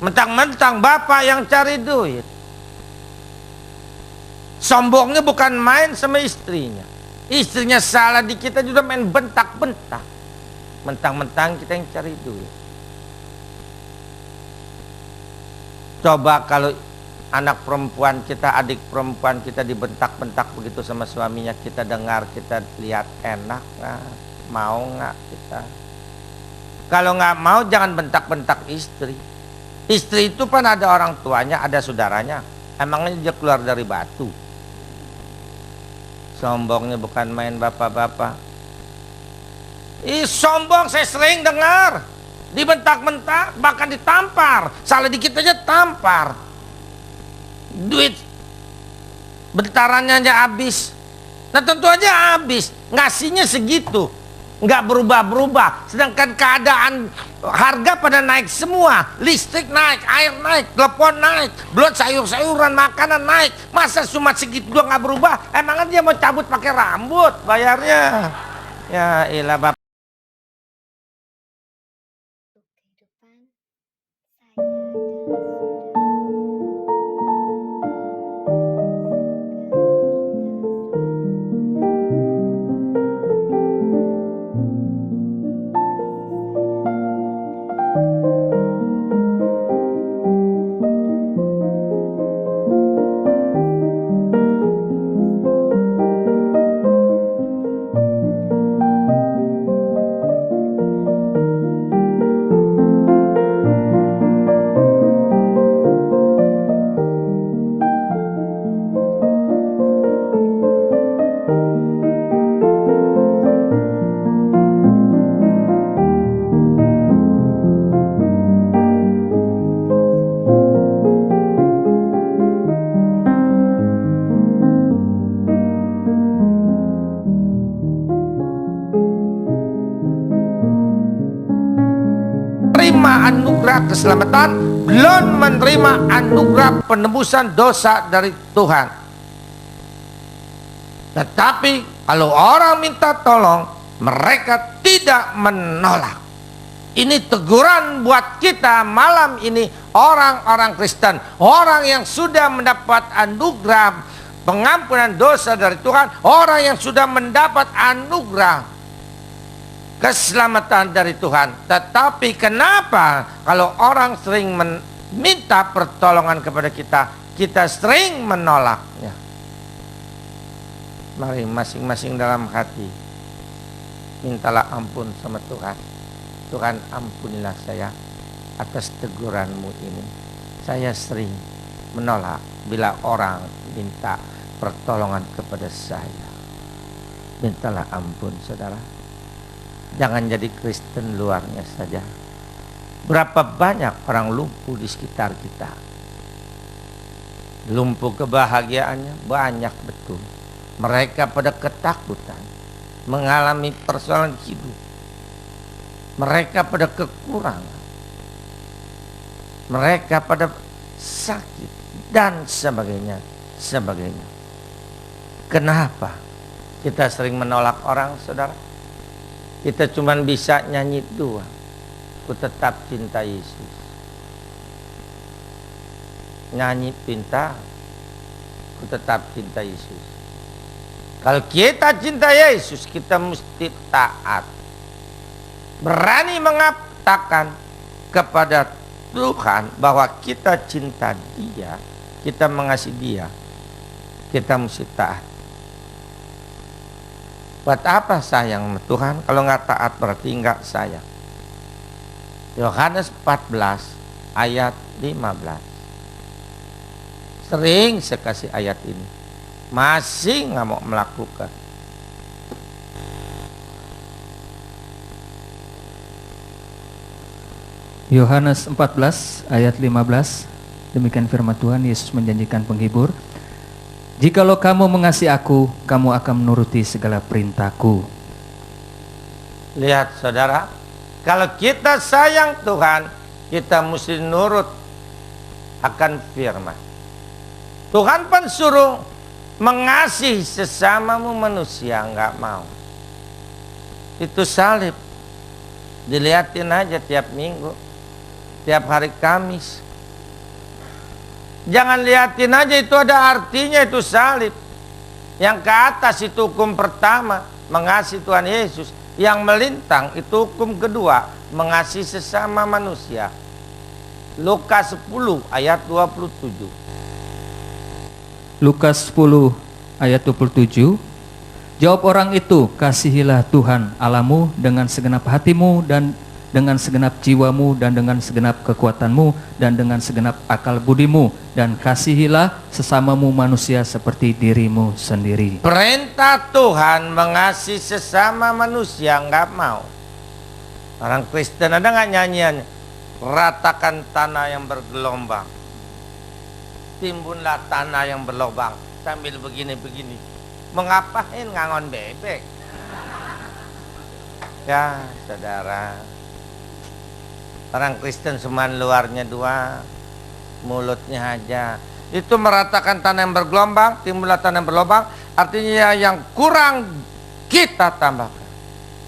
Mentang-mentang bapak yang cari duit. Sombongnya bukan main sama istrinya. Istrinya salah dikit aja udah main bentak-bentak. Mentang-mentang kita yang cari duit. Coba kalau anak perempuan kita, adik perempuan kita dibentak-bentak begitu sama suaminya, kita dengar, kita lihat enak nggak? Mau nggak kita? Kalau nggak mau jangan bentak-bentak istri. Istri itu kan ada orang tuanya, ada saudaranya. Emangnya dia keluar dari batu? Sombongnya bukan main bapak-bapak. Sombong saya sering dengar. Dibentak-bentak, bahkan ditampar. Salah dikit aja tampar. Duit bentarannya aja habis. Nah tentu aja habis. Ngasihnya segitu, nggak berubah-berubah. Sedangkan keadaan harga pada naik semua. Listrik naik, air naik, telepon naik, belum sayur-sayuran, makanan naik. Masa cuma segitu doang nggak berubah? Emangnya dia mau cabut pakai rambut bayarnya? Ya ilah bapak. Anugerah keselamatan, belum menerima anugerah penebusan dosa dari Tuhan. Tetapi kalau orang minta tolong, mereka tidak menolak. Ini teguran buat kita malam ini, orang-orang Kristen, orang yang sudah mendapat anugerah pengampunan dosa dari Tuhan, orang yang sudah mendapat anugerah keselamatan dari Tuhan. Tetapi kenapa kalau orang sering minta pertolongan kepada kita, kita sering menolaknya? Mari masing-masing dalam hati mintalah ampun sama Tuhan. Tuhan, ampunilah saya atas teguranmu ini. Saya sering menolak bila orang minta pertolongan kepada saya. Mintalah ampun, saudara. Jangan jadi Kristen luarnya saja. Berapa banyak orang lumpuh di sekitar kita. Lumpuh kebahagiaannya banyak betul. Mereka pada ketakutan, mengalami persoalan hidup. Mereka pada kekurangan. Mereka pada sakit dan sebagainya. Kenapa kita sering menolak orang, saudara? Kita cuma bisa nyanyi doang. Ku tetap cinta Yesus. Nyanyi pinta, ku tetap cinta Yesus. Kalau kita cinta Yesus, kita mesti taat. Berani mengatakan kepada Tuhan bahwa kita cinta Dia, kita mengasihi Dia. Kita mesti taat. Buat apa sayang sama Tuhan? Kalau nggak taat berarti nggak sayang. Yohanes 14 ayat 15. Sering saya kasih ayat ini, masih nggak mau melakukan. Yohanes 14 ayat 15. Demikian firman Tuhan. Yesus menjanjikan penghibur. Jikalau kamu mengasihi aku, kamu akan menuruti segala perintahku. Lihat saudara, kalau kita sayang Tuhan, kita mesti nurut akan firman. Tuhan pun suruh mengasihi sesamamu manusia, nggak mau. Itu salib. Dilihatin aja tiap minggu, tiap hari Kamis. Jangan liatin aja, itu ada artinya, itu salib. Yang ke atas itu hukum pertama, mengasihi Tuhan Yesus. Yang melintang itu hukum kedua, mengasihi sesama manusia. Lukas 10 ayat 27. Lukas 10 ayat 27. Jawab orang itu, kasihilah Tuhan Allahmu dengan segenap hatimu dan dengan segenap jiwamu dan dengan segenap kekuatanmu dan dengan segenap akal budimu, dan kasihilah sesamamu manusia seperti dirimu sendiri. Perintah Tuhan mengasihi sesama manusia, nggak mau. Orang Kristen ada nggak nyanyian? Ratakan tanah yang bergelombang, timbunlah tanah yang berlobang, sambil begini-begini. Mengapain ngangon bebek? Ya saudara, orang Kristen cuman luarnya dua, mulutnya aja. Itu meratakan tanah yang bergelombang, timbullah tanah yang berlobang. Artinya yang kurang kita tambahkan.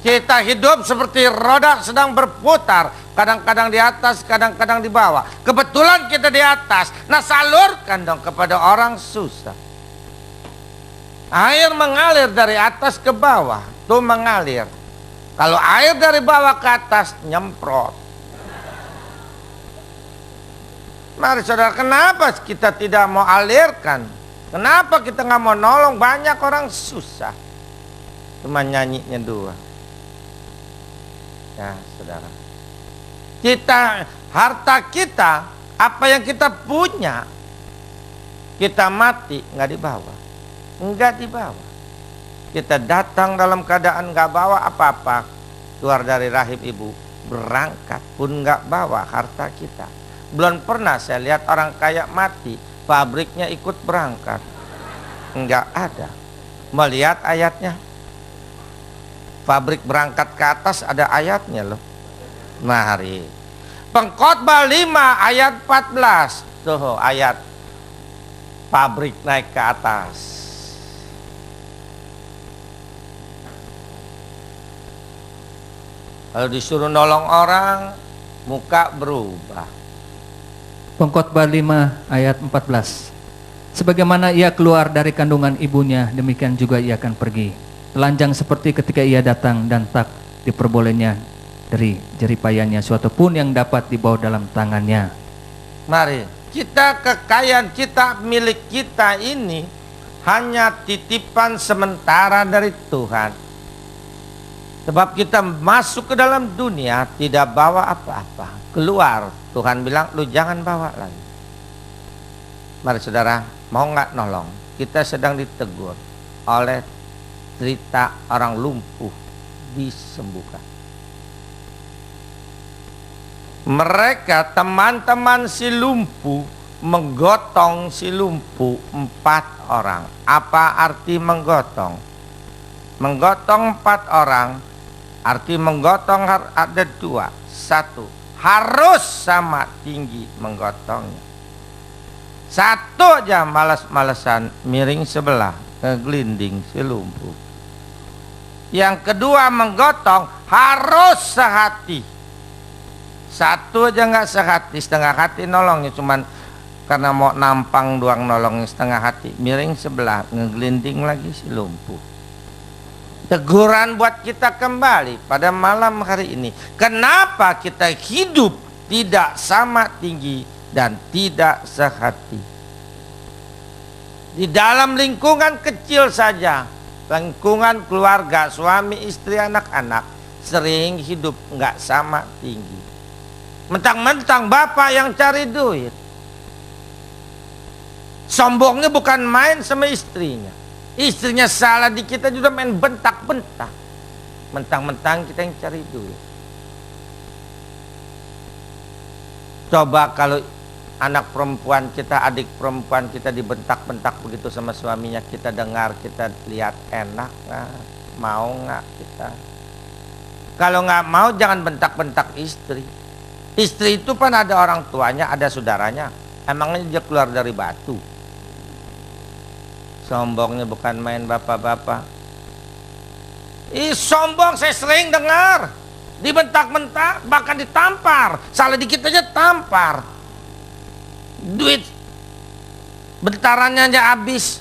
Kita hidup seperti roda sedang berputar, kadang-kadang di atas, kadang-kadang di bawah. Kebetulan kita di atas, nah salurkan dong kepada orang susah. Air mengalir dari atas ke bawah, tuh mengalir. Kalau air dari bawah ke atas, nyemprot. Mari saudara, kenapa kita tidak mau alirkan? Kenapa kita nggak mau nolong? Banyak orang susah. Cuma nyanyinya dua. Ya saudara, kita, harta kita, apa yang kita punya, kita mati nggak dibawa, nggak dibawa. Kita datang dalam keadaan nggak bawa apa-apa, keluar dari rahim ibu, berangkat pun nggak bawa harta kita. Belum pernah saya lihat orang kaya mati, pabriknya ikut berangkat, nggak ada. Melihat ayatnya, pabrik berangkat ke atas, ada ayatnya loh. Mari, Pengkhotbah 5 ayat 14, tuh ayat pabrik naik ke atas. Kalau disuruh nolong orang, muka berubah. Pengkhotbah 5 ayat 14. Sebagaimana ia keluar dari kandungan ibunya, demikian juga ia akan pergi. Telanjang seperti ketika ia datang, dan tak diperbolehnya dari jeripayanya suatu pun yang dapat dibawa dalam tangannya. Mari, kita kekayaan kita, milik kita ini hanya titipan sementara dari Tuhan. Sebab kita masuk ke dalam dunia tidak bawa apa-apa. Keluar, Tuhan bilang, lu jangan bawa lagi. Mari saudara, mau nggak nolong? Kita sedang ditegur oleh cerita orang lumpuh disembuhkan. Mereka, teman-teman si lumpuh, menggotong si lumpuh 4 orang. Apa arti menggotong? Menggotong 4 orang, arti menggotong ada 2. 1, harus sama tinggi menggotongnya. 1 aja malas-malesan, miring sebelah, ngeglinding si lumpuh. Yang kedua, menggotong harus sehati. 1 aja nggak sehati, setengah hati nolongnya, cuman karena mau nampang doang nolongnya setengah hati, miring sebelah, ngeglinding lagi si lumpuh. Teguran buat kita kembali pada malam hari ini. Kenapa kita hidup tidak sama tinggi dan tidak sehati? Di dalam lingkungan kecil saja, lingkungan keluarga, suami, istri, anak-anak, sering hidup nggak sama tinggi. Mentang-mentang bapak yang cari duit, sombongnya bukan main sama istrinya. Istrinya salah dikit aja udah main bentak-bentak. Mentang-mentang kita yang cari duit. Coba kalau anak perempuan kita, adik perempuan kita dibentak-bentak begitu sama suaminya, kita dengar, kita lihat, enak nggak? Mau nggak kita? Kalau nggak mau, jangan bentak-bentak istri. Istri itu kan ada orang tuanya, ada saudaranya. Emangnya dia keluar dari batu? Sombongnya bukan main bapak-bapak. Sombong saya sering dengar. Dibentak-bentak, bahkan ditampar. Salah dikit aja tampar. Duit bentarannya aja habis.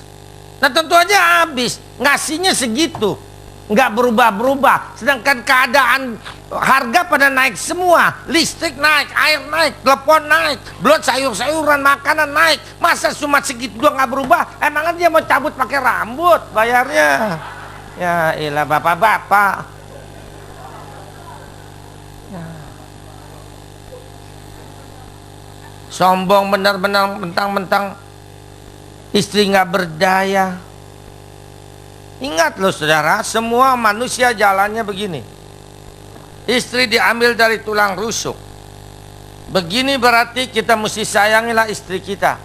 Nah tentu aja habis, ngasihnya segitu, nggak berubah-berubah. Sedangkan keadaan harga pada naik semua, listrik naik, air naik, telepon naik, belum sayur-sayuran, makanan naik. Masa cuma segitu doang nggak berubah? Emangnya dia mau cabut pakai rambut bayarnya? Ya ilah bapak-bapak. Ya. Sombong benar-benar, mentang-mentang istri nggak berdaya. Ingat loh saudara, semua manusia jalannya begini. Istri diambil dari tulang rusuk. Begini berarti kita mesti sayangilah istri kita,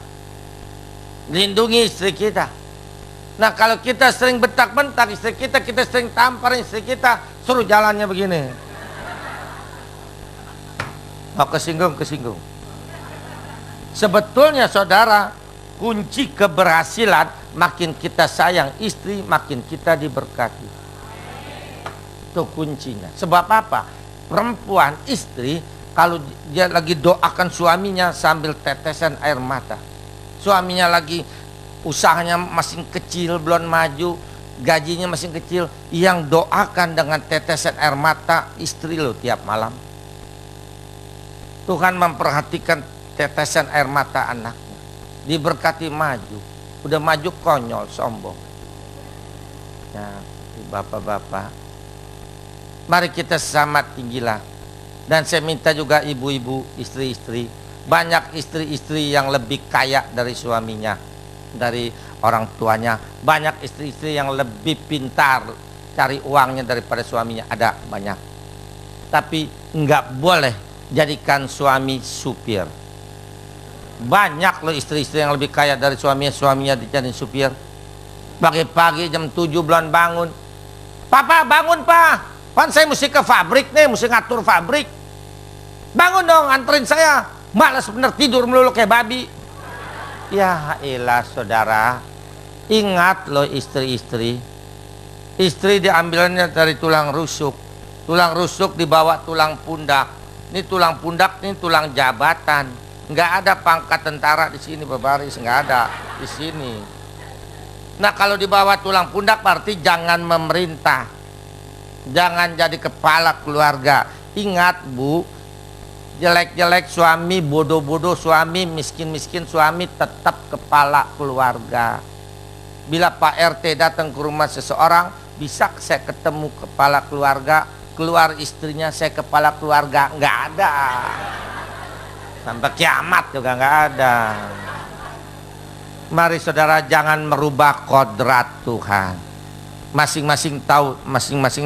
lindungi istri kita. Nah kalau kita sering bentak-bentak istri kita sering tampar istri kita, suruh jalannya begini. Oh kesinggung. Sebetulnya saudara, kunci keberhasilan, makin kita sayang istri, makin kita diberkati. Itu kuncinya. Sebab apa? Perempuan, istri, kalau dia lagi doakan suaminya sambil tetesan air mata. Suaminya lagi usahanya masih kecil, belum maju, gajinya masih kecil, yang doakan dengan tetesan air mata istri lo tiap malam. Tuhan memperhatikan tetesan air mata anak. Diberkati maju, udah maju konyol, sombong. Ya, bapak-bapak, mari kita sama tinggilah. Dan saya minta juga ibu-ibu, istri-istri, banyak istri-istri yang lebih kaya dari suaminya, dari orang tuanya. Banyak istri-istri yang lebih pintar cari uangnya daripada suaminya, ada banyak. Tapi nggak boleh jadikan suami supir. Banyak loh istri-istri yang lebih kaya dari suaminya dijadiin supir. Pagi-pagi jam 7 belum bangun. Papa bangun pak, pan saya mesti ke pabrik nih, mesti ngatur pabrik. Bangun dong, anterin saya. Malas bener, tidur melulu kayak babi. Ya elah saudara, ingat loh istri-istri. Istri diambilnya dari tulang rusuk. Tulang rusuk dibawa tulang pundak. Ini tulang pundak, ini tulang jabatan. Nggak ada pangkat tentara di sini berbaris, nggak ada di sini. Nah kalau di bawah tulang pundak berarti jangan memerintah, jangan jadi kepala keluarga. Ingat bu, jelek-jelek suami, bodoh-bodoh suami, miskin-miskin suami, tetap kepala keluarga. Bila Pak RT datang ke rumah seseorang, bisa saya ketemu kepala keluarga, keluar istrinya saya kepala keluarga, nggak ada. Sampai kiamat juga nggak ada. Mari saudara jangan merubah kodrat Tuhan. Masing-masing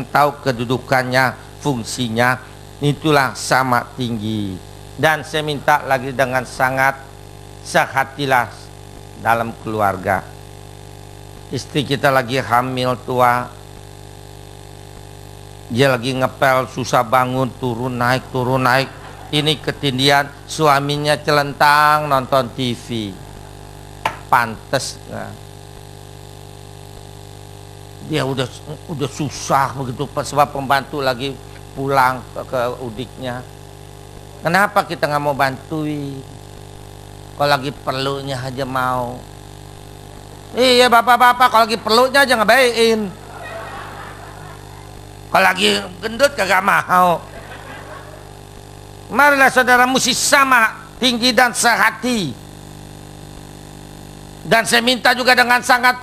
tahu kedudukannya, fungsinya. Itulah sama tinggi. Dan saya minta lagi dengan sangat sehatilah dalam keluarga. Istri kita lagi hamil tua, dia lagi ngepel, susah bangun, turun naik. Ini ketindian, suaminya celentang nonton TV. Pantes nah. Dia udah susah begitu sebab pembantu lagi pulang ke udiknya. Kenapa kita nggak mau bantuin? Kalau lagi perlunya aja mau. Iya bapak-bapak, kalau lagi perlunya aja ngebayain. Kalau lagi gendut kagak mau. Marilah saudara mesti sama tinggi dan sehati. Dan saya minta juga dengan sangat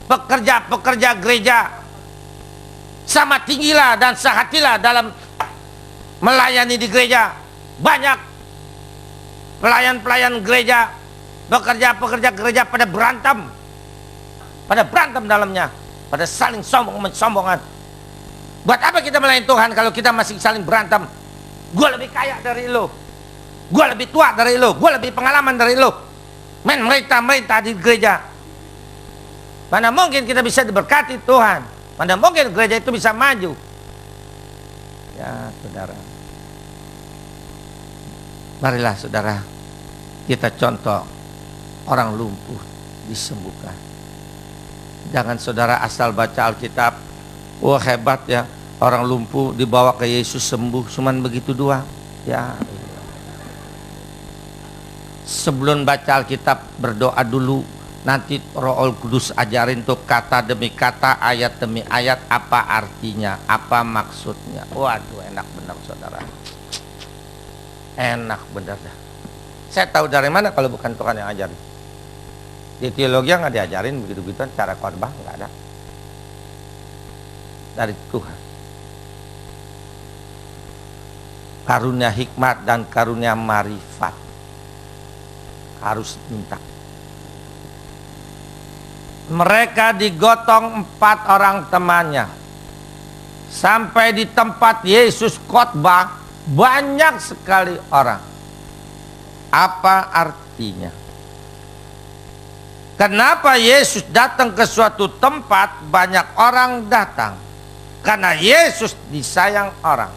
pekerja gereja, sama tinggilah dan sehatilah dalam melayani di gereja. Banyak pelayan-pelayan gereja, pekerja gereja pada berantem dalamnya, pada saling sombongan. Buat apa kita melayani Tuhan kalau kita masih saling berantem? Gue lebih kaya dari lo, gue lebih tua dari lo, gue lebih pengalaman dari lo. Merintah di gereja. Mana mungkin kita bisa diberkati Tuhan? Mana mungkin gereja itu bisa maju? Ya saudara, marilah saudara, kita contoh orang lumpuh disembuhkan. Jangan saudara asal baca Alkitab, wah hebat ya, orang lumpuh dibawa ke Yesus sembuh, cuman begitu doang. Ya sebelum baca Alkitab berdoa dulu. Nanti Roh Kudus ajarin tuh kata demi kata, ayat demi ayat, apa artinya, apa maksudnya. Waduh, enak benar saudara. Enak benar dah. Saya tahu dari mana kalau bukan Tuhan yang ajarin. Di teologi nggak diajarin begitu-begituan, cara khotbah nggak ada. Dari Tuhan. Karunia hikmat dan karunia marifat harus minta. Mereka digotong 4 orang temannya. Sampai di tempat Yesus khotbah banyak sekali orang. Apa artinya? Kenapa Yesus datang ke suatu tempat banyak orang datang? Karena Yesus disayang orang.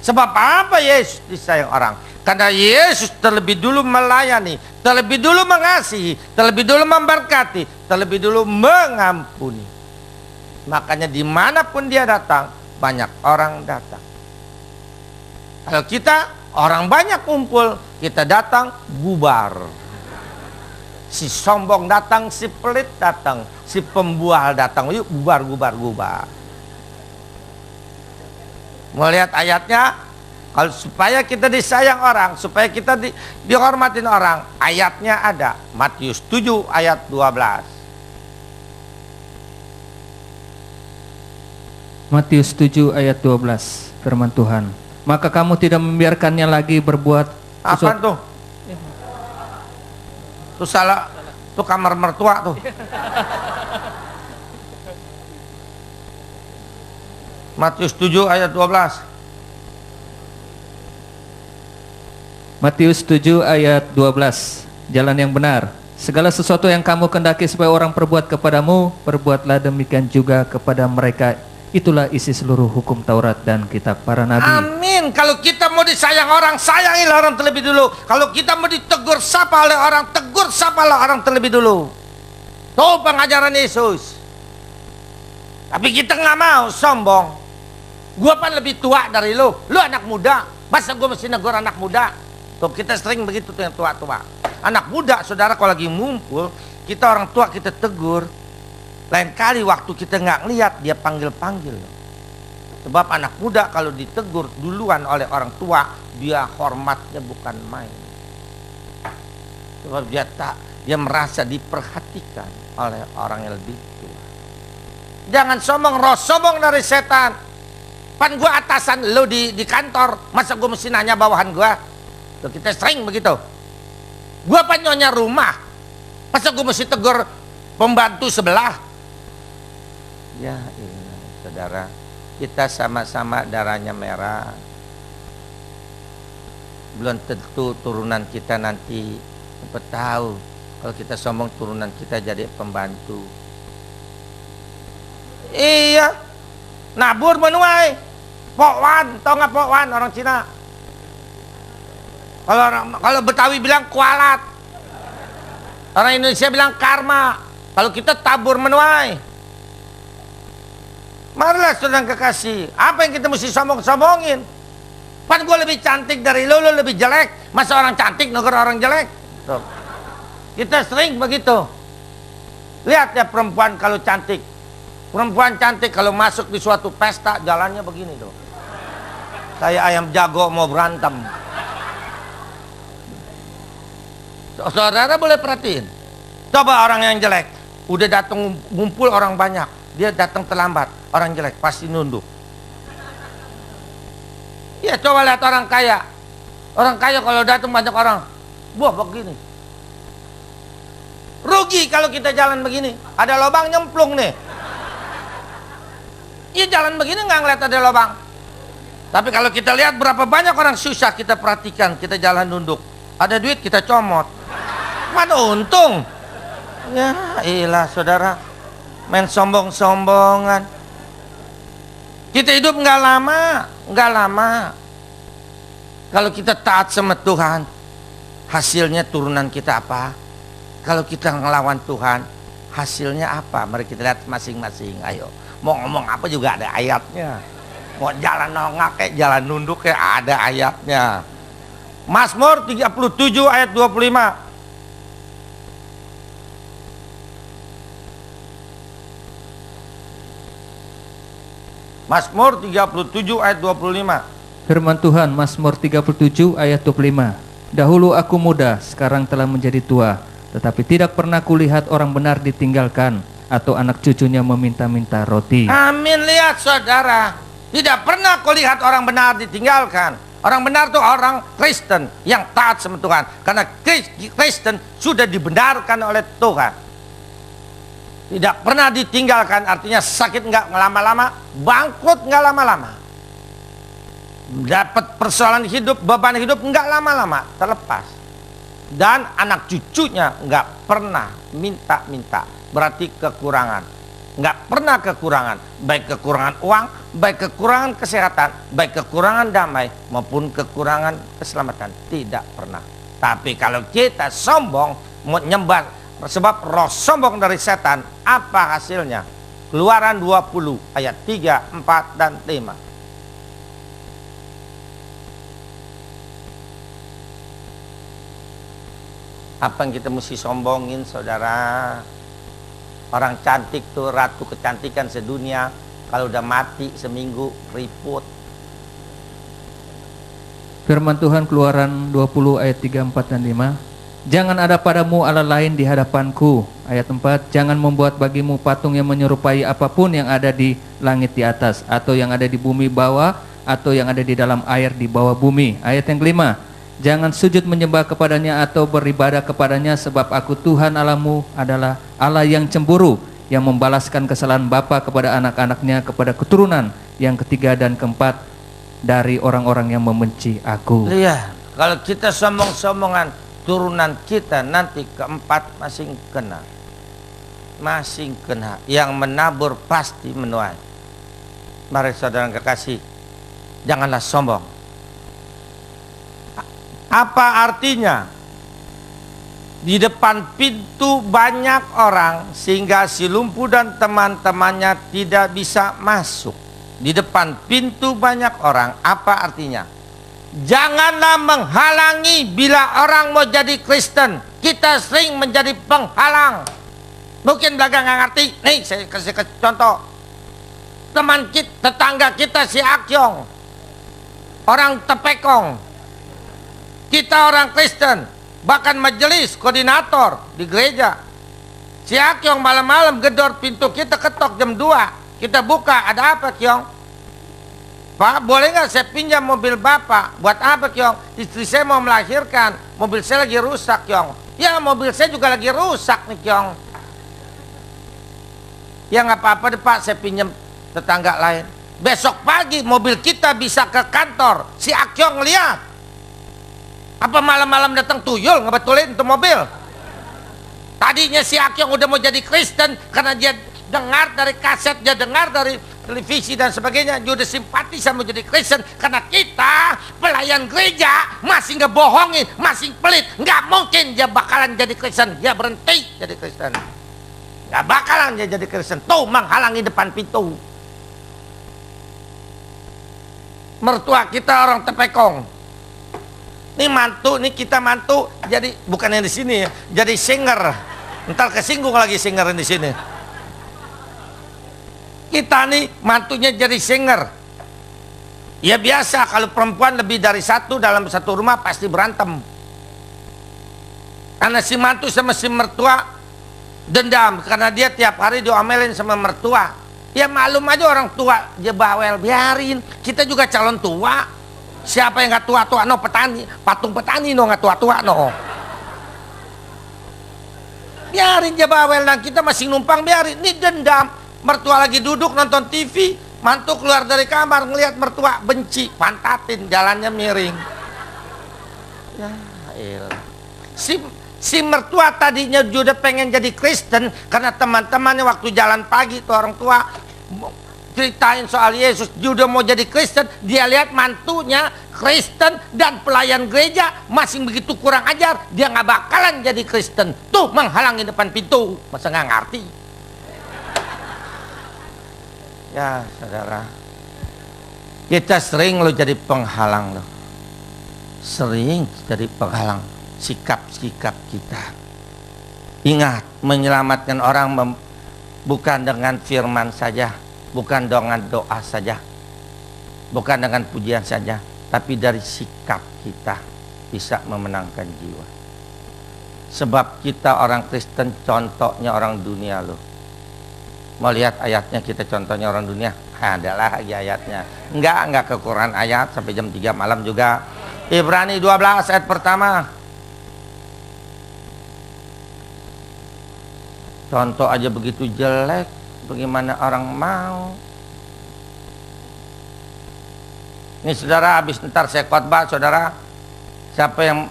Sebab apa Yesus disayang orang? Karena Yesus terlebih dulu melayani, terlebih dulu mengasihi, terlebih dulu memberkati, terlebih dulu mengampuni. Makanya dimanapun dia datang, banyak orang datang. Kalau kita orang banyak kumpul, kita datang bubar. Si sombong datang, si pelit datang, si pembual datang, yuk bubar, bubar, bubar. Mau lihat ayatnya? Kalau supaya kita disayang orang, supaya kita dihormatin orang, ayatnya ada. Matius 7 ayat 12. Matius 7 ayat 12, firman Tuhan. Maka kamu tidak membiarkannya lagi berbuat Apa tuh? Tuh salah, tuh kamar mertua tuh. Matius 7 ayat 12. Matius 7 ayat 12, jalan yang benar. Segala sesuatu yang kamu kendaki supaya orang perbuat kepadamu, perbuatlah demikian juga kepada mereka. Itulah isi seluruh hukum Taurat dan kitab para nabi. Amin. Kalau kita mau disayang orang, sayangilah orang terlebih dulu. Kalau kita mau ditegur sapa oleh orang, tegur sapalah orang terlebih dulu. Tuh pengajaran Yesus. Tapi kita nggak mau, sombong. Gua kan lebih tua dari lu anak muda. Masa gua mesti negur anak muda? Tuh kita sering begitu tuh yang tua-tua. Anak muda, saudara, kalau lagi ngumpul, kita orang tua kita tegur. Lain kali waktu kita nggak ngeliat, dia panggil-panggil. Sebab anak muda kalau ditegur duluan oleh orang tua, dia hormatnya bukan main. Sebab dia merasa diperhatikan oleh orang yang lebih tua. Jangan sombong, roh sombong dari setan. Pan gua atasan lo di kantor, masa gua mesti nanya bawahan gua? Tuh, kita sering begitu. Gua penyonya rumah, masa gua mesti tegur pembantu sebelah? Ya iya, saudara, kita sama-sama darahnya merah. Belum tentu turunan kita nanti, siapa tahu kalau kita sombong turunan kita jadi pembantu. Iya, nabur menuai, pokwan, tau nggak pokwan orang Cina? Kalau Betawi bilang kualat, orang Indonesia bilang karma. Kalau kita tabur menuai. Marilah saudara kekasih, apa yang kita mesti sombong-sombongin? Pan gue lebih cantik dari lo lebih jelek. Masa orang cantik negur orang jelek? Tuh. Kita sering begitu. Lihat ya perempuan kalau cantik. Perempuan cantik kalau masuk di suatu pesta jalannya begini tuh. Kayak ayam jago mau berantem. Saudara boleh perhatiin. Coba orang yang jelek, udah datang ngumpul orang banyak, dia datang terlambat, orang jelek pasti nunduk. Ya coba lihat orang kaya. Orang kaya kalau datang banyak orang, wah begini. Rugi kalau kita jalan begini, ada lubang nyemplung nih. Iya jalan begini nggak ngeliat ada lubang. Tapi kalau kita lihat berapa banyak orang susah, kita perhatikan, kita jalan nunduk. Ada duit kita comot. Mana untung? Ya ilah saudara, main sombong-sombongan. Kita hidup nggak lama. Kalau kita taat sama Tuhan, hasilnya turunan kita apa? Kalau kita ngelawan Tuhan, hasilnya apa? Mari kita lihat masing-masing. Ayo, mau ngomong apa juga ada ayatnya. Mau jalan nongak kayak jalan nunduk kayak ada ayatnya. Mazmur 37 ayat 25. Mazmur 37 ayat 25. Firman Tuhan, Mazmur 37 ayat 25. Dahulu aku muda, sekarang telah menjadi tua, tetapi tidak pernah kulihat orang benar ditinggalkan atau anak cucunya meminta-minta roti. Amin. Lihat saudara, tidak pernah kau lihat orang benar ditinggalkan. Orang benar itu orang Kristen yang taat sama Tuhan, karena Kristen sudah dibenarkan oleh Tuhan. Tidak pernah ditinggalkan artinya sakit nggak lama-lama, bangkrut nggak lama-lama, dapat persoalan hidup, beban hidup nggak lama-lama terlepas, dan anak cucunya nggak pernah minta-minta. Berarti kekurangan, nggak pernah kekurangan, baik kekurangan uang, baik kekurangan kesehatan, baik kekurangan damai maupun kekurangan keselamatan, tidak pernah. Tapi kalau kita sombong, mau nyembah, sebab roh sombong dari setan, apa hasilnya? Keluaran 20 ayat 3, 4, dan 5. Apa yang kita mesti sombongin, saudara? Orang cantik tuh, ratu kecantikan sedunia, kalau udah mati seminggu riput. Firman Tuhan Keluaran 20 ayat 3, 4, dan 5. Jangan ada padamu Allah lain di hadapanku. Ayat 4. Jangan membuat bagimu patung yang menyerupai apapun yang ada di langit di atas, atau yang ada di bumi bawah, atau yang ada di dalam air di bawah bumi. Ayat yang kelima. Jangan sujud menyembah kepadanya atau beribadah kepadanya, sebab aku Tuhan Allahmu adalah Allah yang cemburu, yang membalaskan kesalahan bapa kepada anak-anaknya, kepada keturunan yang ketiga dan keempat dari orang-orang yang membenci aku. Lihat, kalau kita sombong-sombongan, turunan kita nanti keempat masing kena. Masing kena. Yang menabur pasti menuai. Mari saudara kekasih, janganlah sombong. Apa artinya? Di depan pintu banyak orang, sehingga si lumpuh dan teman-temannya tidak bisa masuk. Di depan pintu banyak orang, apa artinya? Janganlah menghalangi bila orang mau jadi Kristen. Kita sering menjadi penghalang. Mungkin belakang nggak ngerti. Nih saya kasih contoh. Teman kita, tetangga kita si Akyong, orang Tepekong. Kita orang Kristen, bahkan majelis koordinator di gereja. Si Akyong malam-malam gedor pintu kita, ketok jam 2. Kita buka, ada apa Kyong? Pak, boleh nggak saya pinjam mobil Bapak? Buat apa Kyong? Istri saya mau melahirkan, mobil saya lagi rusak Kyong. Ya mobil saya juga lagi rusak nih Kyong. Ya nggak apa-apa deh Pak, saya pinjam tetangga lain. Besok pagi mobil kita bisa ke kantor. Si Akyong lihat. Apa malam-malam datang tuyul ngebetulin tuh mobil? Tadinya si Akyong udah mau jadi Kristen karena dia dengar dari kaset, dia dengar dari televisi dan sebagainya, dia udah simpati sama jadi Kristen. Karena kita pelayan gereja masih ngebohongin, masih pelit, nggak mungkin dia bakalan jadi Kristen. Dia berhenti jadi Kristen, nggak bakalan dia jadi Kristen. Tuh menghalangi depan pintu. Mertua kita orang Tepekong. Ini mantu, nih kita mantu, jadi bukan yang di sini ya, jadi singer. Ntar kesinggung lagi singer di sini. Kita nih mantunya jadi singer. Ya biasa kalau perempuan lebih dari satu dalam satu rumah pasti berantem. Karena si mantu sama si mertua dendam, karena dia tiap hari diomelin sama mertua. Ya malum aja orang tua dia bawel, biarin. Kita juga calon tua. Siapa yang gak tua-tua? No petani, patung petani no gak tua-tua no. Biarin dia bawel, dan kita masih numpang biarin. Ini dendam. Mertua lagi duduk nonton TV, mantu keluar dari kamar ngelihat mertua, benci, pantatin, jalannya miring. Ya elah. Si mertua tadinya juga pengen jadi Kristen karena teman-temannya waktu jalan pagi tuh orang tua ceritain soal Yesus, dia udah mau jadi Kristen. Dia lihat mantunya Kristen dan pelayan gereja masih begitu kurang ajar, dia nggak bakalan jadi Kristen. Tuh menghalangi depan pintu, masa nggak ngerti? Ya saudara, kita sering lo jadi penghalang lo. sering jadi penghalang sikap-sikap kita. Ingat, menyelamatkan orang bukan dengan firman saja, bukan dengan doa saja, bukan dengan pujian saja, tapi dari sikap kita bisa memenangkan jiwa. Sebab kita orang Kristen contohnya orang dunia loh. Mau lihat ayatnya, kita contohnya orang dunia? Adalah lagi ayatnya. Enggak kekurangan ayat sampai jam 3 malam juga. Ibrani 12 ayat pertama. Contoh aja begitu jelek, bagaimana orang mau? Ini saudara, habis ntar saya khotbah, saudara, siapa yang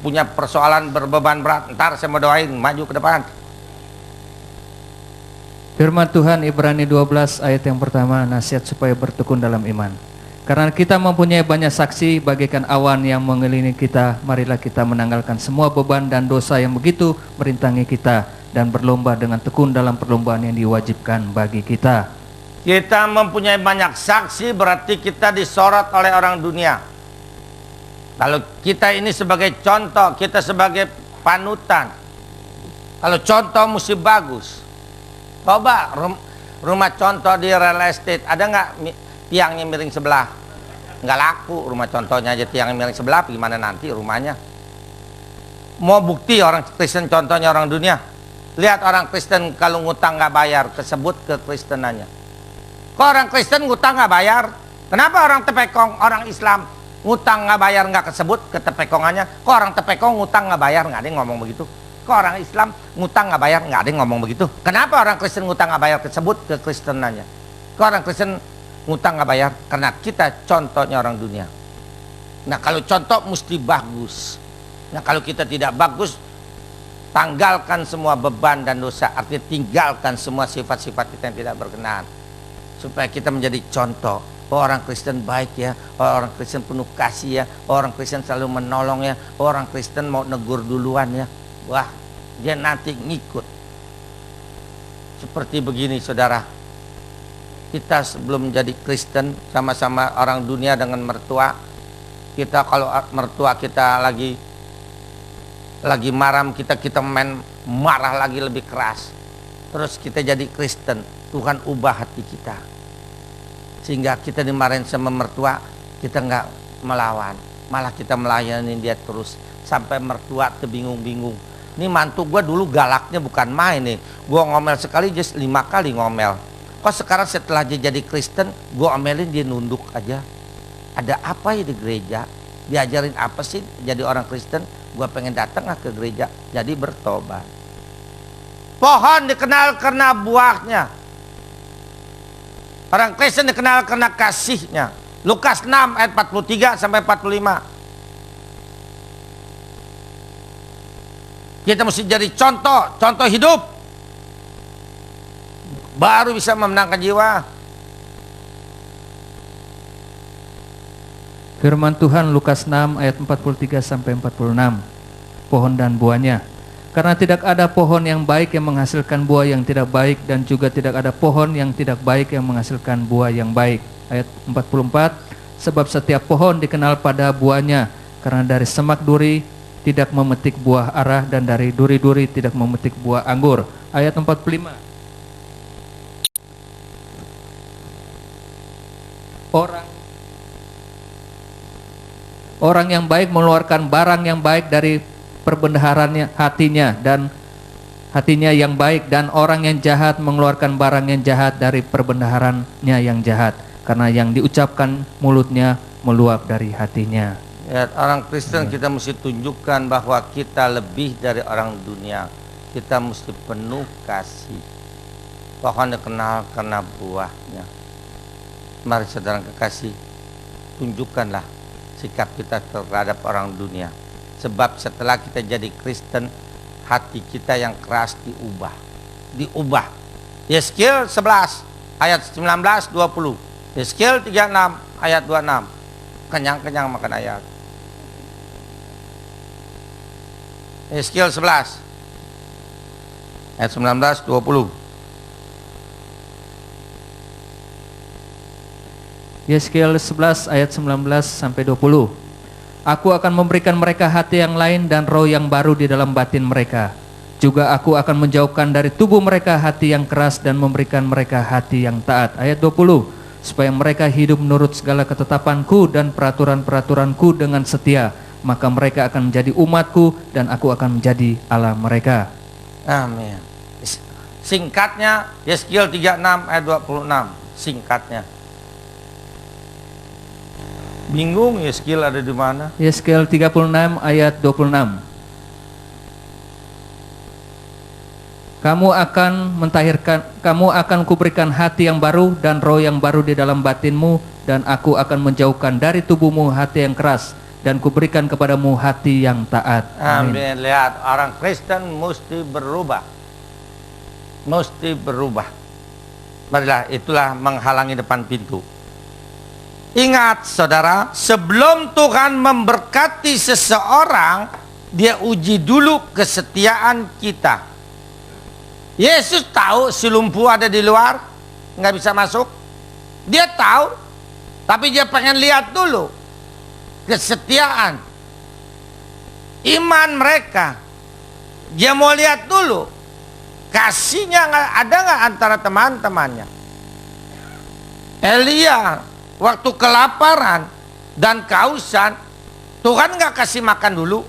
punya persoalan berbeban berat, ntar saya mau doain, maju ke depan. Firman Tuhan Ibrani 12 ayat yang pertama, nasihat supaya bertekun dalam iman. Karena kita mempunyai banyak saksi bagaikan awan yang mengelilingi kita, marilah kita menanggalkan semua beban dan dosa yang begitu merintangi kita, dan berlomba dengan tekun dalam perlombaan yang diwajibkan bagi kita. Kita mempunyai banyak saksi, berarti kita disorot oleh orang dunia. Kalau kita ini sebagai contoh, kita sebagai panutan. Kalau contoh mesti bagus. Coba rumah contoh di real estate, ada nggak tiangnya miring sebelah? Nggak laku rumah contohnya aja tiangnya miring sebelah, gimana nanti rumahnya? Mau bukti orang Kristen contohnya orang dunia? Lihat orang Kristen kalau ngutang nggak bayar, kesebut kekristenannya. Kok orang Kristen ngutang nggak bayar? Kenapa orang tepekong, orang Islam ngutang nggak bayar nggak kesebut ketepekongannya? Kok orang tepekong ngutang nggak bayar, nggak ada yang ngomong begitu? Kok orang Islam ngutang nggak bayar, nggak ada yang ngomong begitu? Kenapa orang Kristen ngutang nggak bayar kesebut kekristenannya? Kok orang Kristen ngutang nggak bayar? Karena kita contohnya orang dunia. Nah kalau contoh mesti bagus. Nah kalau kita tidak bagus, tanggalkan semua beban dan dosa, artinya tinggalkan semua sifat-sifat kita yang tidak berkenan, supaya kita menjadi contoh. Oh, orang Kristen baik ya, oh, orang Kristen penuh kasih ya, oh, orang Kristen selalu menolong ya, oh, orang Kristen mau negur duluan ya. Wah, dia nanti ngikut. Seperti begini saudara, kita sebelum menjadi Kristen sama-sama orang dunia dengan mertua kita. Kalau mertua kita lagi marah, kita main marah lagi lebih keras. Terus kita jadi Kristen, Tuhan ubah hati kita sehingga kita dimarahin sama mertua, kita nggak melawan, malah kita melayani dia terus sampai mertua terbingung-bingung. Ini mantu gue dulu galaknya bukan main nih, gue ngomel sekali just 5 kali ngomel. Kok sekarang setelah dia jadi Kristen, gue omelin dia nunduk aja. Ada apa ya di gereja? Diajarin apa sih jadi orang Kristen? Gue pengen datang ke gereja, jadi bertobat. Pohon dikenal karena buahnya. Orang Kristen dikenal karena kasihnya. Lukas 6 ayat 43 sampai 45. Kita mesti jadi contoh hidup. Baru bisa memenangkan jiwa. Firman Tuhan Lukas 6 ayat 43 sampai 46. Pohon dan buahnya. Karena tidak ada pohon yang baik yang menghasilkan buah yang tidak baik, dan juga tidak ada pohon yang tidak baik yang menghasilkan buah yang baik. Ayat 44. Sebab setiap pohon dikenal pada buahnya, karena dari semak duri tidak memetik buah ara, dan dari duri-duri tidak memetik buah anggur. Ayat 45. Orang yang baik mengeluarkan barang yang baik dari perbendaharanya hatinya, dan hatinya yang baik, dan orang yang jahat mengeluarkan barang yang jahat dari perbendaharannya yang jahat, karena yang diucapkan mulutnya meluap dari hatinya. Ya, orang Kristen kita mesti tunjukkan bahwa kita lebih dari orang dunia. Kita mesti penuh kasih. Pohon dikenal karena buahnya. Mari saudara kekasih, tunjukkanlah sikap kita terhadap orang dunia. Sebab setelah kita jadi Kristen, hati kita yang keras diubah. Yeskiel 11 ayat 19-20. Yeskiel 36 ayat 26. Kenyang-kenyang makan ayat. Yeskiel 11 ayat 19-20. Yeskiel 11 ayat 19 sampai 20. Aku akan memberikan mereka hati yang lain dan roh yang baru di dalam batin mereka. Juga aku akan menjauhkan dari tubuh mereka hati yang keras dan memberikan mereka hati yang taat. Ayat 20, supaya mereka hidup menurut segala ketetapanku dan peraturan-peraturanku dengan setia. Maka mereka akan menjadi umatku dan aku akan menjadi Allah mereka. Amin. Singkatnya Yeskiel 36 ayat 26. Singkatnya. Bingung Yeskiel ada di mana? Yeskiel 36 ayat 26. Kamu akan kuberikan hati yang baru dan roh yang baru di dalam batinmu, dan aku akan menjauhkan dari tubuhmu hati yang keras dan kuberikan kepadamu hati yang taat. Amin. Lihat, orang Kristen mesti berubah. Mesti berubah. Marilah, itulah menghalangi depan pintu. Ingat saudara, sebelum Tuhan memberkati seseorang, dia uji dulu kesetiaan kita. Yesus tahu si lumpuh ada di luar, nggak bisa masuk. Dia tahu, tapi dia pengen lihat dulu kesetiaan iman mereka. Dia mau lihat dulu kasihnya ada nggak antara teman-temannya. Elia waktu kelaparan dan kehausan, Tuhan nggak kasih makan dulu,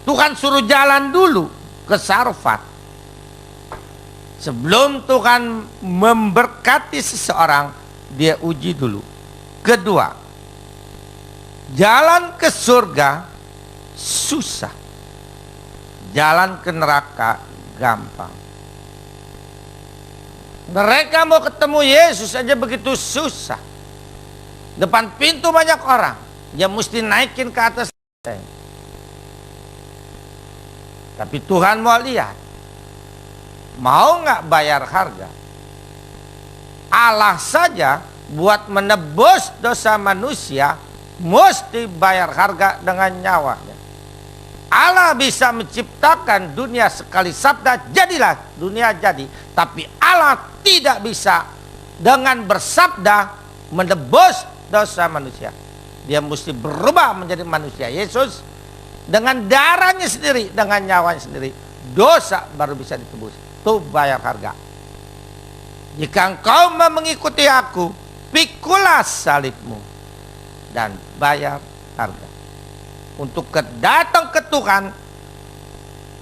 Tuhan suruh jalan dulu ke Sarfat. Sebelum Tuhan memberkati seseorang, dia uji dulu. Kedua, jalan ke surga susah, jalan ke neraka gampang. Mereka mau ketemu Yesus aja begitu susah. Depan pintu banyak orang, dia mesti naikin ke atas. Tapi Tuhan mau lihat, mau nggak bayar harga? Allah saja buat menebus dosa manusia mesti bayar harga dengan nyawanya. Allah bisa menciptakan dunia sekali sabda, jadilah dunia jadi. Tapi Allah tidak bisa dengan bersabda menebus dosa manusia. Dia mesti berubah menjadi manusia Yesus dengan darahnya sendiri, dengan nyawanya sendiri. Dosa baru bisa ditebus. Itu bayar harga. Jika engkau mau mengikuti aku, pikulah salibmu dan bayar harga. Untuk datang ke Tuhan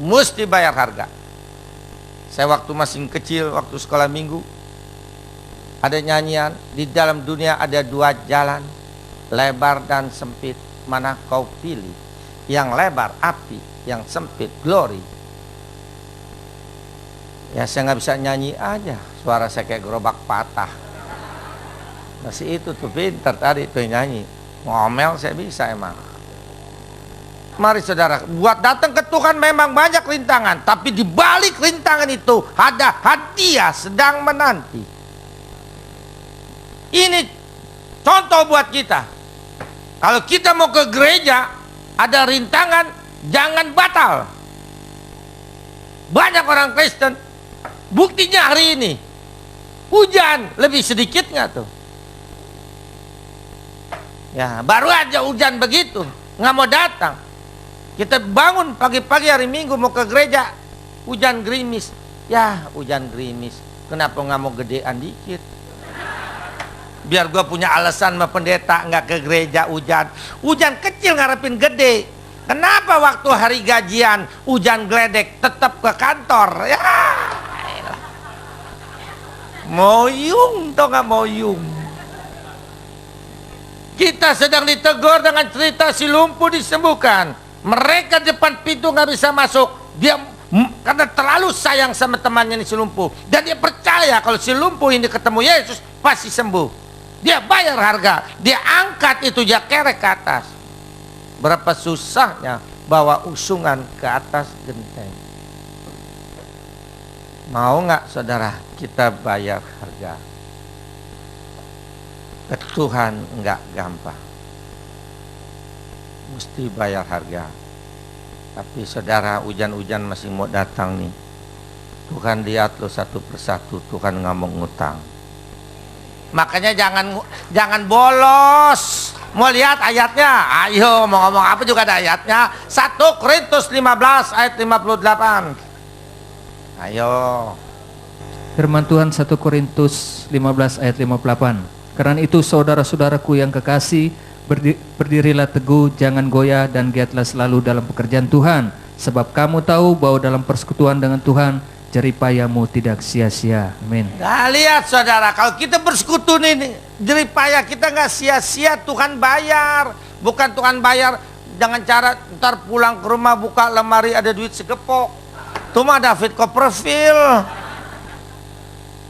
mesti bayar harga. Saya waktu masih kecil, waktu sekolah minggu, ada nyanyian, di dalam dunia ada dua jalan, lebar dan sempit, mana kau pilih? Yang lebar api, yang sempit glory. Ya saya nggak bisa nyanyi aja, suara saya kayak gerobak patah. Masih itu tuh pinter tadi tuh nyanyi, ngomel saya bisa emang. Mari saudara, buat datang ke Tuhan memang banyak rintangan, tapi di balik rintangan itu ada hadiah sedang menanti. Ini contoh buat kita. Kalau kita mau ke gereja, ada rintangan, jangan batal. Banyak orang Kristen, buktinya hari ini, hujan lebih sedikit nggak tuh? Ya, baru aja hujan begitu, nggak mau datang. Kita bangun pagi-pagi hari Minggu mau ke gereja, hujan gerimis. Ya, hujan gerimis. Kenapa nggak mau gedean dikit? Biar gue punya alasan sama pendeta nggak ke gereja hujan. Hujan kecil ngarepin gede. Kenapa waktu hari gajian hujan geledek tetap ke kantor? Ya, moyung tau nggak moyung? Kita sedang ditegur dengan cerita si lumpuh disembuhkan. Mereka depan pintu nggak bisa masuk. Dia karena terlalu sayang sama temannya si lumpuh, dan dia percaya kalau si lumpuh ini ketemu Yesus pasti sembuh. Dia bayar harga, dia angkat itu jakerek ke atas. Berapa susahnya bawa usungan ke atas genteng. Mau nggak saudara kita bayar harga? Ke Tuhan nggak gampang, mesti bayar harga. Tapi saudara, hujan-hujan masih mau datang nih. Tuhan lihat lo satu persatu, Tuhan nggak mau ngutang. Makanya jangan bolos Mau lihat ayatnya? Ayo, mau ngomong apa juga ada ayatnya. 1 Korintus 15 ayat 58. Ayo. Firman Tuhan 1 Korintus 15 ayat 58. Karena itu saudara-saudaraku yang kekasih, berdirilah teguh, jangan goyah, dan giatlah selalu dalam pekerjaan Tuhan. Sebab kamu tahu bahwa dalam persekutuan dengan Tuhan, jeripayamu tidak sia-sia. Amin. Nah, lihat saudara, kalau kita bersekutu nih, jeripaya kita nggak sia-sia, Tuhan bayar. Bukan Tuhan bayar dengan cara ntar pulang ke rumah buka lemari ada duit segepok. Itu mah David Copperfield.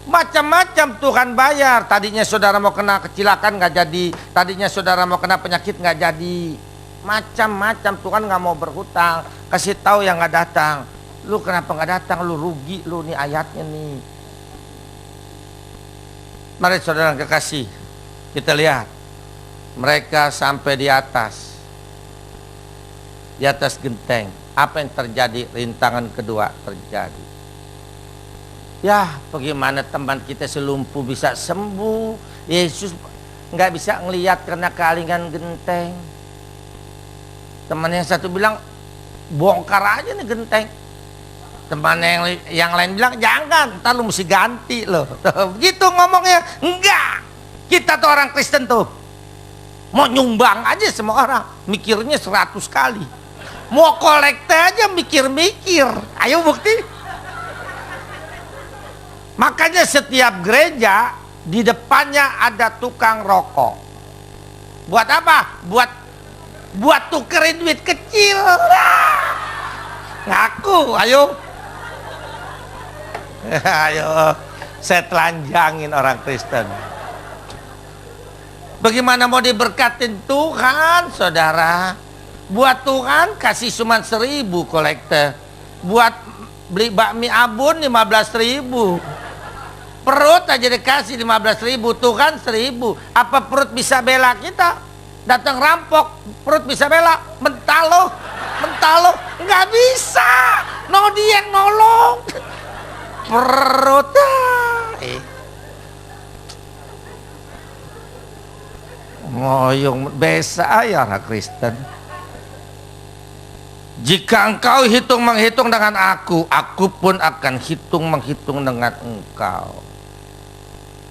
Macam-macam Tuhan bayar. Tadinya saudara mau kena kecelakaan nggak jadi. Tadinya saudara mau kena penyakit nggak jadi. Macam-macam Tuhan nggak mau berhutang. Kasih tahu yang nggak datang. Lu kenapa nggak datang? Lu rugi lu nih ayatnya nih. Mari saudara yang kekasih, kita lihat mereka sampai di atas genteng. Apa yang terjadi? Rintangan kedua terjadi. Ya, bagaimana teman kita selumpuh bisa sembuh? Yesus nggak bisa ngelihat karena kealingan genteng. Teman yang satu bilang, bongkar aja nih genteng. Teman yang lain bilang, jangan, ntar lu mesti ganti loh. Begitu ngomongnya. Enggak, kita tuh orang Kristen tuh mau nyumbang aja semua orang, mikirnya 100 kali. Mau kolekte aja mikir-mikir. Ayo bukti. Makanya setiap gereja di depannya ada tukang rokok. Buat apa? Buat tukerin duit kecil. Ngaku, ayo. Ayo, saya telanjangin orang Kristen. Bagaimana mau diberkatin Tuhan, saudara? Buat Tuhan kasih cuma 1.000 kolekte. Buat beli bakmi abun 15.000. Perut aja dikasih 15.000, Tuhan 1.000. Apa perut bisa bela kita? Datang rampok, perut bisa bela? Mentalo, nggak bisa. No dia yang nolong. Perut ngoyong biasa ya orang Kristen. Jika engkau hitung menghitung dengan aku pun akan hitung menghitung dengan engkau.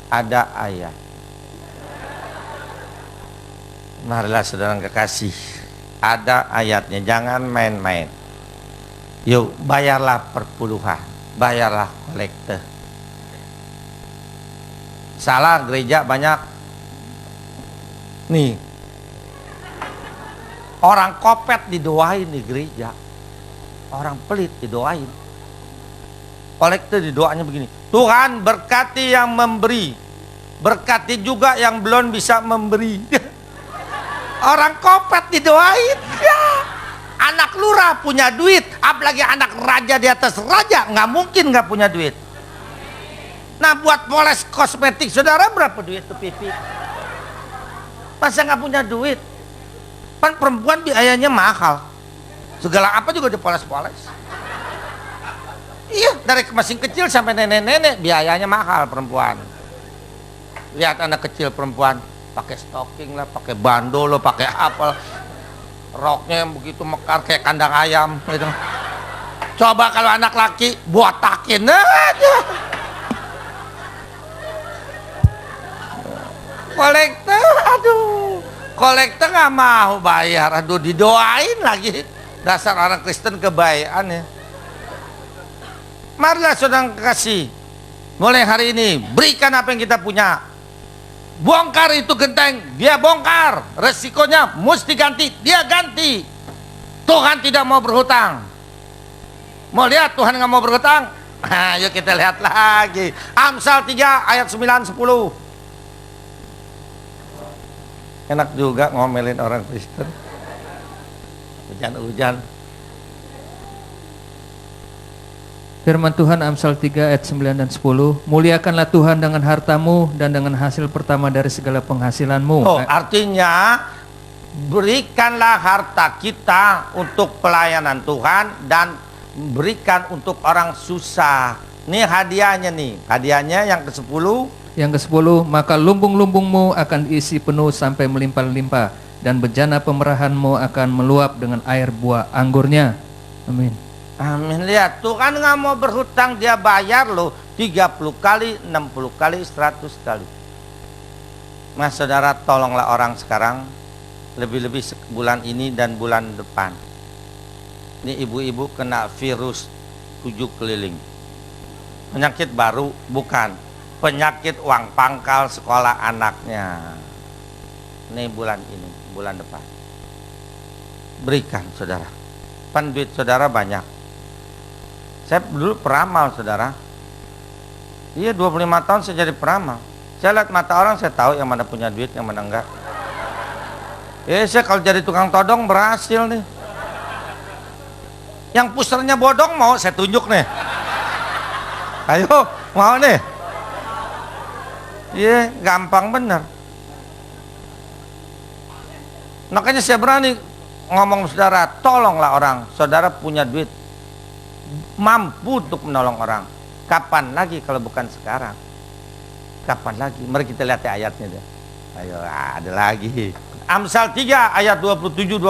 Ada ayat. Marilah saudara kekasih, ada ayatnya, jangan main-main. Yuk, bayarlah perpuluhan, bayarlah kolekte. Salah gereja banyak. Nih, orang kopet didoain di gereja, orang pelit didoain. Kolekte didoanya begini, Tuhan berkati yang memberi, berkati juga yang belum bisa memberi. Orang kopet didoain. Ya. Anak lurah punya duit, apalagi anak raja di atas raja, nggak mungkin nggak punya duit. Nah, buat poles kosmetik saudara berapa duit tuh pipi? Masa nggak punya duit? Kan perempuan biayanya mahal, segala apa juga dipoles-poles. Iya, dari masing kecil sampai nenek-nenek biayanya mahal perempuan. Lihat anak kecil perempuan pakai stocking lah, pakai bandol lah, pakai apa, roknya yang begitu mekar kayak kandang ayam gitu. Coba kalau anak laki botakin aja. Kolektor, aduh, kolektor nggak mau bayar, aduh didoain lagi. Dasar orang Kristen kebayaan ya. Marilah saudara kasih, mulai hari ini berikan apa yang kita punya. Bongkar itu genteng, dia bongkar. Resikonya mesti ganti, dia ganti. Tuhan tidak mau berhutang. Mau lihat Tuhan nggak mau berhutang? Ayo kita lihat lagi. Amsal 3 ayat 9-10. Enak juga ngomelin orang Kristen. Hujan-hujan. Firman Tuhan Amsal 3 ayat 9 dan 10. Muliakanlah Tuhan dengan hartamu dan dengan hasil pertama dari segala penghasilanmu. Oh, artinya berikanlah harta kita untuk pelayanan Tuhan dan berikan untuk orang susah. Ini hadiahnya nih. Hadiahnya yang ke-10. Yang ke-10, maka lumbung-lumbungmu akan diisi penuh sampai melimpah-limpah, dan bejana pemerahanmu akan meluap dengan air buah anggurnya. Amin. Amin. Lihat, Tuhan nggak mau berhutang, dia bayar loh 30 kali, 60 kali, 100 kali. Mas saudara, tolonglah orang sekarang, lebih-lebih bulan ini dan bulan depan. Ini ibu-ibu kena virus 7 keliling. Penyakit baru bukan, penyakit uang pangkal sekolah anaknya. Ini bulan ini, bulan depan. Berikan saudara. Pan duit saudara banyak. Saya dulu peramal saudara. Iya, 25 tahun saya jadi peramal. Saya lihat mata orang, saya tahu yang mana punya duit, yang mana enggak. Saya kalau jadi tukang todong berhasil nih. Yang pusernya bodong mau saya tunjuk nih. Ayo, mau nih. Iya, gampang bener. Makanya saya berani ngomong saudara, tolonglah orang. Saudara punya duit, mampu untuk menolong orang. Kapan lagi kalau bukan sekarang? Kapan lagi? Mari kita lihat ayatnya deh. Ayo, ada lagi. Amsal 3 ayat 27-28.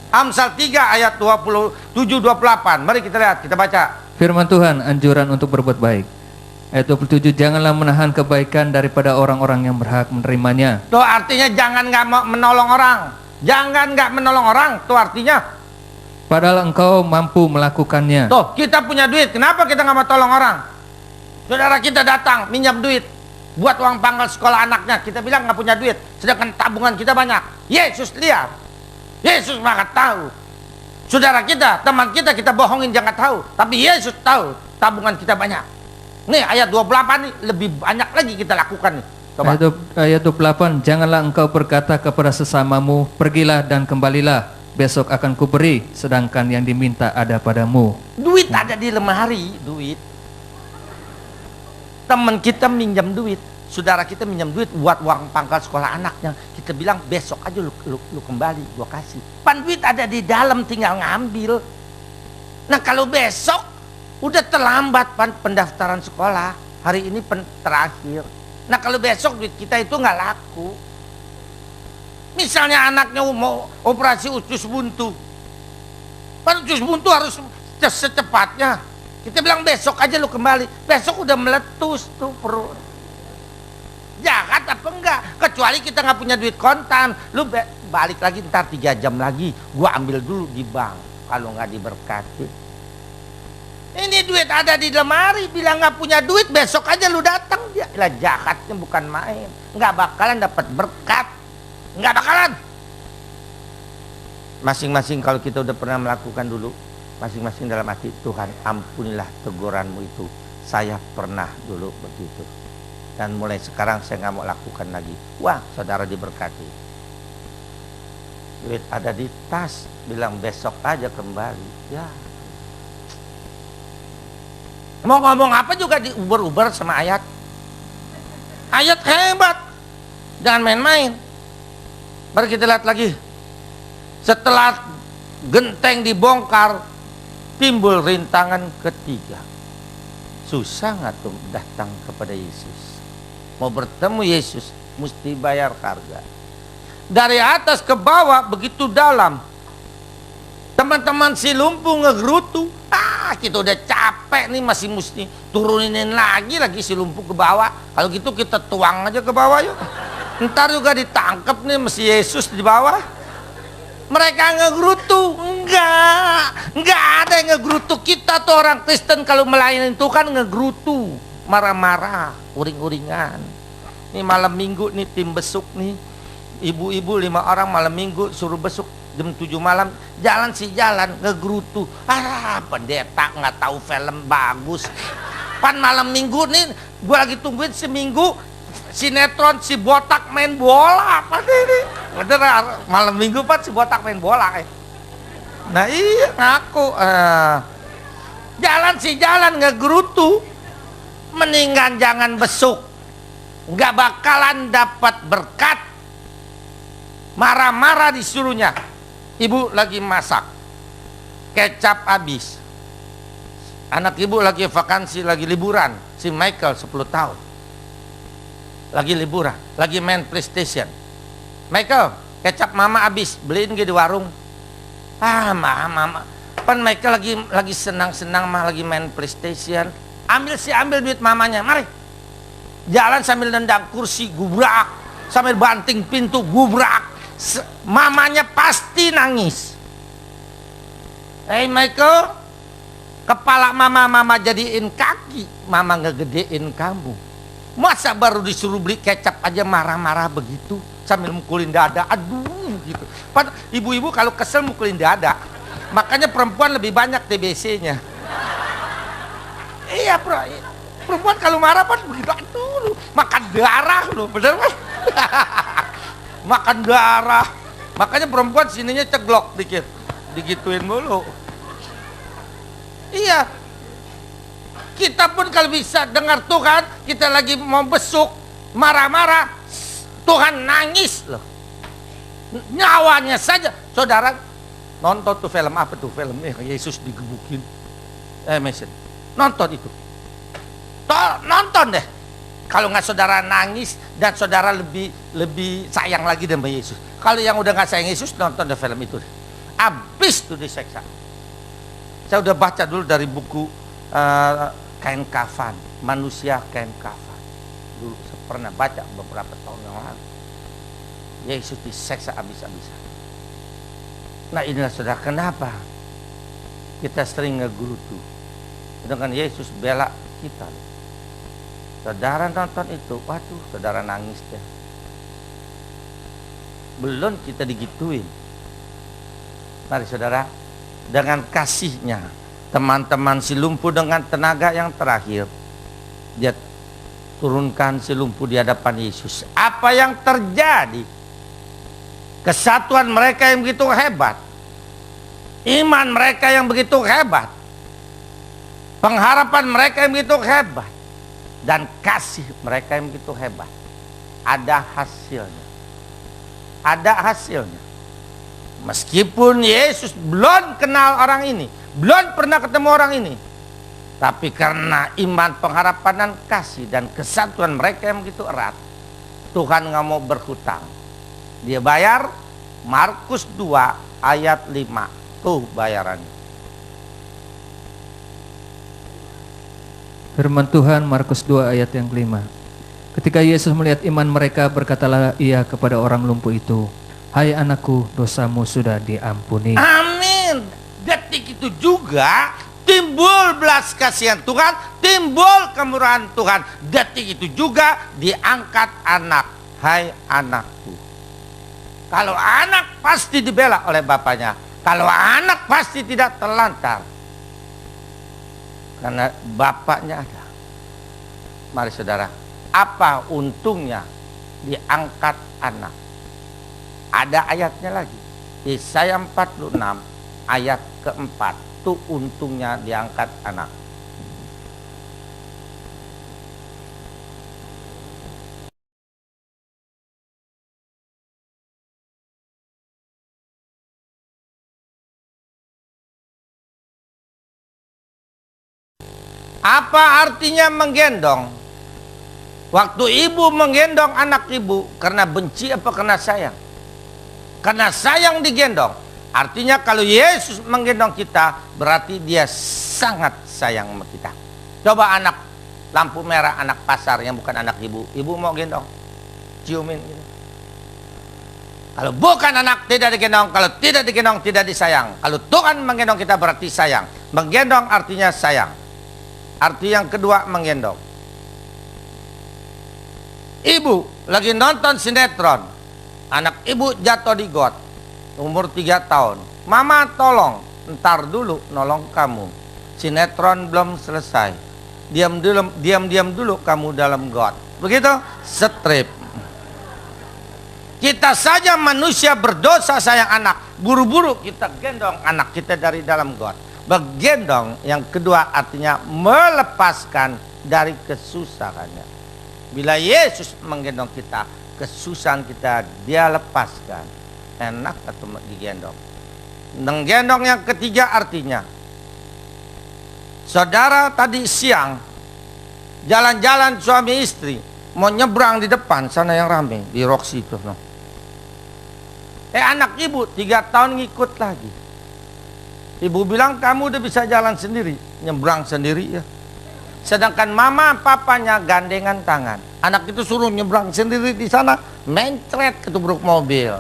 Amsal 3 ayat 27-28. Mari kita lihat, kita baca. Firman Tuhan, anjuran untuk berbuat baik. Ayat 27, janganlah menahan kebaikan daripada orang-orang yang berhak menerimanya. Tuh artinya jangan nggak mau menolong orang. Jangan nggak menolong orang. Tuh artinya. Padahal engkau mampu melakukannya. Tuh, kita punya duit. Kenapa kita nggak mau tolong orang? Saudara kita datang minjam duit buat uang pangkal sekolah anaknya. Kita bilang nggak punya duit, sedangkan tabungan kita banyak. Yesus lihat. Yesus maka tahu. Saudara kita, teman kita bohongin jangan tahu. Tapi Yesus tahu tabungan kita banyak. Nih ayat 28 nih, lebih banyak lagi kita lakukan nih. Coba. Ayat 28, janganlah engkau berkata kepada sesamamu, pergilah dan kembalilah, besok akan kuberi, sedangkan yang diminta ada padamu. Duit ada di lemari, duit. Teman kita minjam duit, saudara kita minjam duit buat uang pangkal sekolah anaknya. Kita bilang besok aja lu kembali, gua kasih. Pan duit ada di dalam, tinggal ngambil. Nah kalau besok udah terlambat pan pendaftaran sekolah, hari ini terakhir. Nah kalau besok duit kita itu nggak laku. Misalnya anaknya mau operasi usus buntu, pan usus buntu harus secepatnya. Kita bilang besok aja lu kembali, besok udah meletus tuh perut. Jahat apa enggak? Kecuali kita nggak punya duit kontan, lu balik lagi ntar 3 jam lagi, gua ambil dulu di bank. Kalau nggak diberkati, ini duit ada di lemari, bilang nggak punya duit, besok aja lu datang. Dia lah, jahatnya bukan main, nggak bakalan dapat berkat, nggak bakalan. Masing-masing kalau kita udah pernah melakukan dulu, masing-masing dalam hati, Tuhan ampunilah teguranmu itu, saya pernah dulu begitu, dan mulai sekarang saya nggak mau lakukan lagi. Wah, saudara diberkati. Duit ada di tas, bilang besok aja kembali. Ya, mau ngomong apa juga diuber-uber sama ayat. Ayat hebat, jangan main-main. Mari kita lihat lagi. Setelah genteng dibongkar, timbul rintangan ketiga. Susah nggak tuh datang kepada Yesus? Mau bertemu Yesus mesti bayar harga. Dari atas ke bawah begitu dalam. Teman-teman si lumpuh ngegerutu. Kita udah capek nih, masih mesti turunin lagi si lumpuh ke bawah. Kalau gitu kita tuang aja ke bawah yuk. Ntar juga ditangkap nih mesti Yesus di bawah. Mereka ngegerutu. Enggak ada yang ngegerutu. Kita tuh orang Kristen kalau melayani Tuhan ngegerutu, marah-marah, uring-uringan. Nih malam minggu nih tim besuk nih, ibu-ibu 5 orang malam minggu suruh besuk jam 7 malam, jalan ngegerutu. Pendeta nggak tahu film bagus. Pan malam minggu nih gua lagi tungguin seminggu sinetron si botak main bola. Apa ini? Bener, malam minggu pan si botak main bola. Nah iya ngaku. Jalan ngegerutu, mendingan jangan besuk, nggak bakalan dapat berkat. Marah-marah disuruhnya. Ibu lagi masak, kecap habis. Anak ibu lagi vakansi, lagi liburan. Si Michael 10 tahun lagi liburan, lagi main PlayStation. Michael, kecap mama habis, beliin di warung. Mama. Pan mereka lagi senang-senang mah, lagi main PlayStation. Ambil duit mamanya, mari. Jalan sambil nendang kursi, gubrak. Sambil banting pintu, gubrak. Mamanya pasti nangis. Michael, kepala mama jadiin kaki, mama ngegedein kamu. Masa baru disuruh beli kecap aja marah-marah begitu sambil mukulin dada, aduh gitu. Padahal ibu-ibu kalau kesel mukulin dada, makanya perempuan lebih banyak TBC-nya. Iya, perempuan kalau marah kan begitu, aduh, makan darah loh, bener kan? Makan darah, makanya perempuan sininya ceglok dikit, digituin mulu. Iya, kita pun kalau bisa dengar Tuhan, kita lagi mau besuk, marah-marah, Tuhan nangis loh. Nyawanya saja. Saudara nonton tuh film, apa tuh filmnya Yesus digebukin, Mason, nonton itu, nonton deh. Kalau nggak saudara nangis dan saudara lebih sayang lagi sama Yesus. Kalau yang udah nggak sayang Yesus, nonton deh film itu deh. Abis tuh diseksa. Saya udah baca dulu dari buku Kain Kafan, Manusia Kain Kafan. Dulu saya pernah baca beberapa tahun yang lalu. Yesus diseksa habis-habisan. Nah inilah saudara, kenapa kita sering ngegerutu dengan Yesus bela kita. Saudara nonton itu, waduh, saudara nangis deh. Belum kita digituin. Mari saudara, dengan kasihnya, teman-teman si lumpuh dengan tenaga yang terakhir, dia turunkan si lumpuh di hadapan Yesus. Apa yang terjadi? Kesatuan mereka yang begitu hebat, iman mereka yang begitu hebat, pengharapan mereka yang begitu hebat, dan kasih mereka yang begitu hebat. Ada hasilnya. Ada hasilnya. Meskipun Yesus belum kenal orang ini, belum pernah ketemu orang ini, tapi karena iman, pengharapan, dan kasih dan kesatuan mereka yang begitu erat, Tuhan nggak mau berhutang. Dia bayar. Markus 2 ayat 5. Tuh bayarannya. Firman Tuhan Markus 2 ayat yang kelima. Ketika Yesus melihat iman mereka, berkatalah ia kepada orang lumpuh itu, "Hai anakku, dosamu sudah diampuni." Amin. Detik itu juga timbul belas kasihan Tuhan, timbul kemurahan Tuhan. Detik itu juga diangkat anak. Hai anakku. Kalau anak pasti dibela oleh bapaknya. Kalau anak pasti tidak terlantar. Karena bapaknya ada. Mari saudara, apa untungnya diangkat anak? Ada ayatnya lagi. Yesaya 46 ayat keempat. Itu untungnya diangkat anak. Apa artinya menggendong? Waktu ibu menggendong anak ibu, karena benci apa karena sayang? Karena sayang digendong. Artinya kalau Yesus menggendong kita, berarti dia sangat sayang sama kita. Coba anak lampu merah, anak pasar yang bukan anak ibu. Ibu mau gendong, ciumin gitu. Kalau bukan anak tidak digendong, kalau tidak digendong tidak disayang. Kalau Tuhan menggendong kita berarti sayang. Menggendong artinya sayang. Arti yang kedua, menggendong. Ibu lagi nonton sinetron, anak ibu jatuh di got, umur 3 tahun. Mama tolong, ntar dulu nolong kamu. Sinetron belum selesai. Diam dulu kamu dalam got. Begitu? Strip. Kita saja manusia berdosa sayang anak. Buru-buru kita gendong anak kita dari dalam got. Menggendong yang kedua artinya melepaskan dari kesusahannya. Bila Yesus menggendong kita, kesusahan kita dia lepaskan. Enak atau digendong. Menggendong yang ketiga artinya, saudara tadi siang jalan-jalan suami istri mau nyebrang di depan sana yang rame di Roxy itu. Anak ibu 3 tahun ngikut lagi. Ibu bilang kamu udah bisa jalan sendiri, nyebrang sendiri ya. Sedangkan mama papanya gandengan tangan. Anak itu suruh nyebrang sendiri di sana, mencret ketubruk mobil.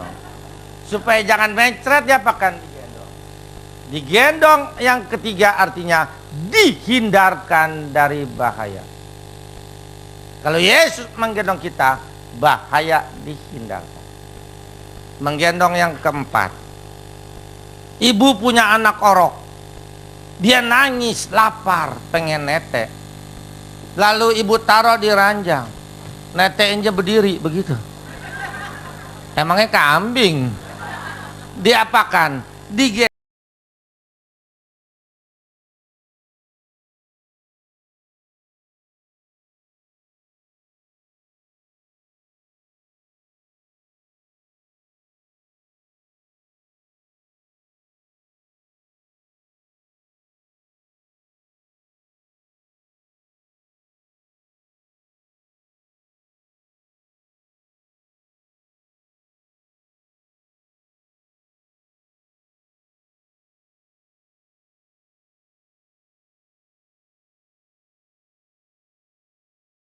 Supaya jangan mencret ya pakan digendong. Digendong yang ketiga artinya dihindarkan dari bahaya. Kalau Yesus menggendong kita, bahaya dihindarkan. Menggendong yang keempat, ibu punya anak orok, dia nangis lapar pengen nete, lalu ibu taruh di ranjang, netenya berdiri begitu. Emangnya kambing? Diapakan? Digendong.